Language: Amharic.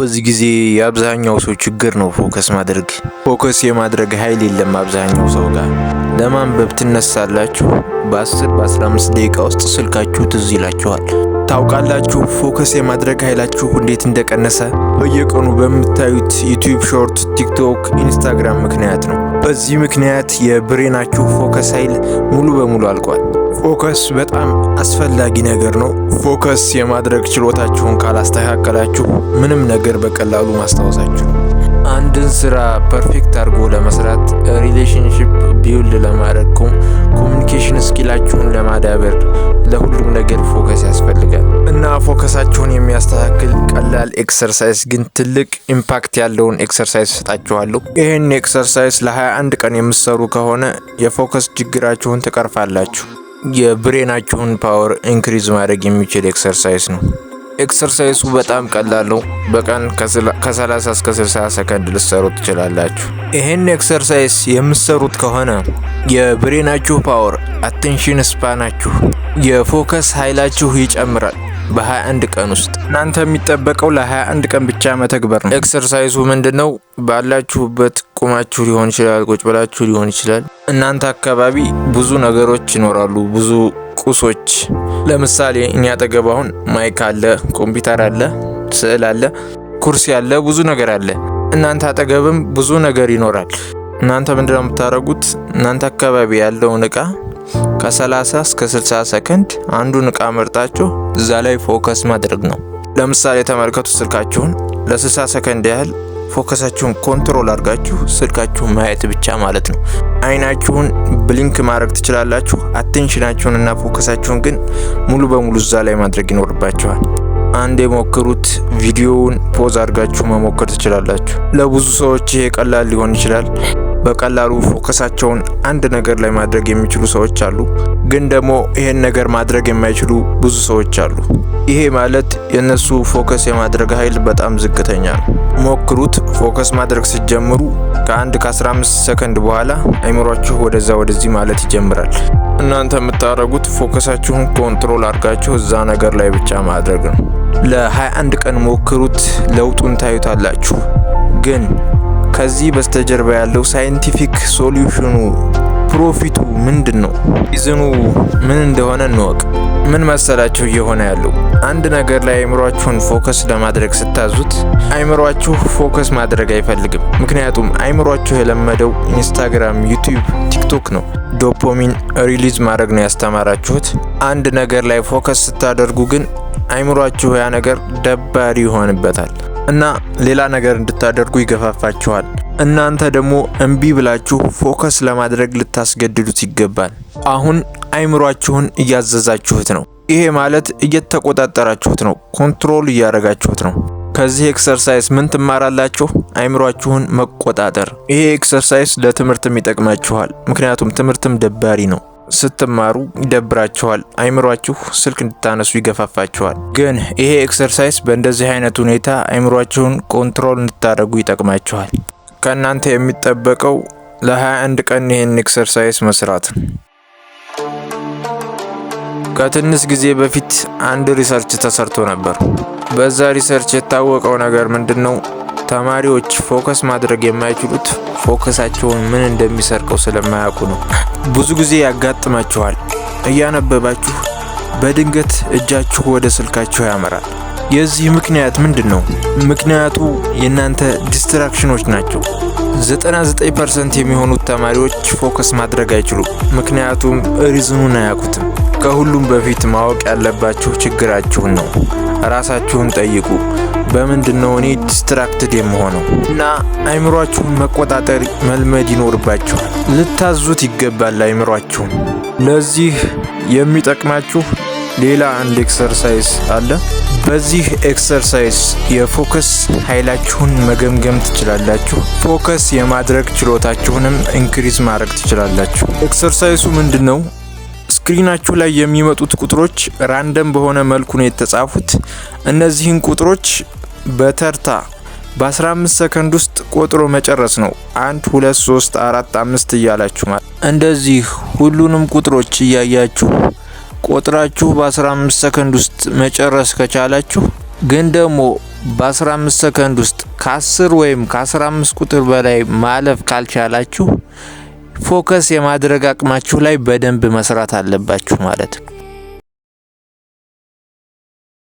በዚህ ጊዜ የአብዛኛው ሰው ችግር ነው ፎከስ የማድረግ ኃይል የለም አብዛኛው ሰው ጋር። ለማንበብ ትነሳላችሁ፣ በ10-15 ደቂቃ ውስጥ ስልካችሁ ትዝ ይላችኋል። ታውቃላችሁ ፎከስ የማድረግ ኃይላችሁ እንዴት እንደቀነሰ? በየቀኑ በምታዩት ዩቲዩብ ሾርት፣ ቲክቶክ፣ ኢንስታግራም ምክንያት ነው። በዚህ ምክንያት የብሬናችሁ ፎከስ ኃይል ሙሉ በሙሉ አልቋል። ፎከስ በጣም አስፈላጊ ነገር ነው። ፎከስ የማድረግ ችሎታችሁን ካላስተካከላችሁ ምንም ነገር በቀላሉ ማስታወሳችሁ። አንድን ስራ ፐርፌክት አድርጎ ለመስራት፣ ሪሌሽንሺፕ ቢውልድ ለማድረግ፣ ኮሚኒኬሽን ስኪላችሁን ለማዳበር፣ ለሁሉም ነገር ፎከስ ያስፈልጋል እና ፎከሳችሁን የሚያስተካክል ቀላል ኤክሰርሳይዝ ግን ትልቅ ኢምፓክት ያለውን ኤክሰርሳይዝ ሰጣችኋለሁ። ይህን ኤክሰርሳይዝ ለ21 ቀን የምትሰሩ ከሆነ የፎከስ ችግራችሁን ትቀርፋላችሁ። የብሬናችሁን ፓወር ኢንክሪዝ ማድረግ የሚችል ኤክሰርሳይዝ ነው። ኤክሰርሳይዙ በጣም ቀላል ነው። በቀን ከ30 እስከ 60 ሰከንድ ልትሰሩት ትችላላችሁ። ይህን ኤክሰርሳይዝ የምትሰሩት ከሆነ የብሬናችሁ ፓወር፣ አቴንሽን ስፓናችሁ፣ የፎከስ ኃይላችሁ ይጨምራል በ21 ቀን ውስጥ። እናንተ የሚጠበቀው ለ21 ቀን ብቻ መተግበር ነው። ኤክሰርሳይዙ ምንድነው? ባላችሁበት ቁማችሁ ሊሆን ይችላል፣ ቁጭ ብላችሁ ሊሆን ይችላል። እናንተ አካባቢ ብዙ ነገሮች ይኖራሉ፣ ብዙ ቁሶች። ለምሳሌ እኛ አጠገብ አሁን ማይክ አለ፣ ኮምፒውተር አለ፣ ስዕል አለ፣ ኩርሲ አለ፣ ብዙ ነገር አለ። እናንተ አጠገብም ብዙ ነገር ይኖራል። እናንተ ምንድነው የምታደርጉት? እናንተ አካባቢ ያለውን እቃ ከ30 እስከ 60 ሰከንድ አንዱን እቃ መርጣችሁ እዛ ላይ ፎከስ ማድረግ ነው። ለምሳሌ ተመልከቱ፣ ስልካችሁን ለ60 ሰከንድ ያህል ፎከሳችሁን ኮንትሮል አድርጋችሁ ስልካችሁን ማየት ብቻ ማለት ነው። አይናችሁን ብሊንክ ማድረግ ትችላላችሁ። አቴንሽናችሁን እና ፎከሳችሁን ግን ሙሉ በሙሉ እዛ ላይ ማድረግ ይኖርባችኋል። አንድ የሞክሩት። ቪዲዮውን ፖዝ አድርጋችሁ መሞከር ትችላላችሁ። ለብዙ ሰዎች ይሄ ቀላል ሊሆን ይችላል። በቀላሉ ፎከሳቸውን አንድ ነገር ላይ ማድረግ የሚችሉ ሰዎች አሉ። ግን ደግሞ ይሄን ነገር ማድረግ የማይችሉ ብዙ ሰዎች አሉ። ይሄ ማለት የነሱ ፎከስ የማድረግ ኃይል በጣም ዝቅተኛ ነው። ሞክሩት። ፎከስ ማድረግ ስትጀምሩ ከ15 ሰከንድ በኋላ አይምሯችሁ ወደዛ ወደዚህ ማለት ይጀምራል። እናንተ የምታደርጉት ፎከሳችሁን ኮንትሮል አድርጋችሁ እዛ ነገር ላይ ብቻ ማድረግ ነው። ለ21 ቀን ሞክሩት። ለውጡን ታዩታላችሁ። ግን ከዚህ በስተጀርባ ያለው ሳይንቲፊክ ሶሉሽኑ፣ ፕሮፊቱ ምንድን ነው? ሪዝኑ ምን እንደሆነ እንወቅ። ምን መሰላችሁ እየሆነ ያለው? አንድ ነገር ላይ አይምሯችሁን ፎከስ ለማድረግ ስታዙት አይምሯችሁ ፎከስ ማድረግ አይፈልግም። ምክንያቱም አይምሯችሁ የለመደው ኢንስታግራም፣ ዩቲዩብ፣ ቲክቶክ ነው። ዶፓሚን ሪሊዝ ማድረግ ነው ያስተማራችሁት። አንድ ነገር ላይ ፎከስ ስታደርጉ ግን አይምሯችሁ ያ ነገር ደባሪ ይሆንበታል እና ሌላ ነገር እንድታደርጉ ይገፋፋችኋል። እናንተ ደግሞ እምቢ ብላችሁ ፎከስ ለማድረግ ልታስገድዱት ይገባል። አሁን አይምሯችሁን እያዘዛችሁት ነው። ይሄ ማለት እየተቆጣጠራችሁት ነው፣ ኮንትሮል እያደረጋችሁት ነው። ከዚህ ኤክሰርሳይዝ ምን ትማራላችሁ? አይምሯችሁን መቆጣጠር። ይሄ ኤክሰርሳይዝ ለትምህርትም ይጠቅማችኋል። ምክንያቱም ትምህርትም ደባሪ ነው። ስትማሩ ይደብራችኋል። አይምሯችሁ ስልክ እንድታነሱ ይገፋፋችኋል። ግን ይሄ ኤክሰርሳይዝ በእንደዚህ አይነት ሁኔታ አይምሯችሁን ኮንትሮል እንድታደርጉ ይጠቅማችኋል። ከእናንተ የሚጠበቀው ለ21 ቀን ይሄን ኤክሰርሳይዝ መስራት። ከትንሽ ጊዜ በፊት አንድ ሪሰርች ተሰርቶ ነበር። በዛ ሪሰርች የታወቀው ነገር ምንድነው? ተማሪዎች ፎከስ ማድረግ የማይችሉት ፎከሳቸውን ምን እንደሚሰርቀው ስለማያውቁ ነው። ብዙ ጊዜ ያጋጥማችኋል። እያነበባችሁ በድንገት እጃችሁ ወደ ስልካችሁ ያመራል። የዚህ ምክንያት ምንድነው? ምክንያቱ የእናንተ ዲስትራክሽኖች ናቸው። 99% የሚሆኑት ተማሪዎች ፎከስ ማድረግ አይችሉም። ምክንያቱም ሪዝኑን አያውቁትም። ከሁሉም በፊት ማወቅ ያለባችሁ ችግራችሁን ነው። ራሳችሁን ጠይቁ። በምንድነው እኔ ዲስትራክትድ የምሆነው? እና አይምሯችሁን መቆጣጠር መልመድ ይኖርባችኋል። ልታዙት ይገባል አይምሯችሁን። ለዚህ የሚጠቅማችሁ ሌላ አንድ ኤክሰርሳይዝ አለ። በዚህ ኤክሰርሳይዝ የፎከስ ኃይላችሁን መገምገም ትችላላችሁ። ፎከስ የማድረግ ችሎታችሁንም ኢንክሪዝ ማድረግ ትችላላችሁ። ኤክሰርሳይዙ ምንድነው? ስክሪናችሁ ላይ የሚመጡት ቁጥሮች ራንደም በሆነ መልኩ ነው የተጻፉት። እነዚህን ቁጥሮች በተርታ በ15 ሰከንድ ውስጥ ቆጥሮ መጨረስ ነው። 1 2 3 4 5 እያላችሁ ማለት እንደዚህ ሁሉንም ቁጥሮች እያያችሁ ቆጥራችሁ በ15 ሰከንድ ውስጥ መጨረስ ከቻላችሁ ግን ደግሞ በ15 ሰከንድ ውስጥ ከ10 ወይም ከ15 ቁጥር በላይ ማለፍ ካልቻላችሁ ፎከስ የማድረግ አቅማችሁ ላይ በደንብ መስራት አለባችሁ ማለት ነው።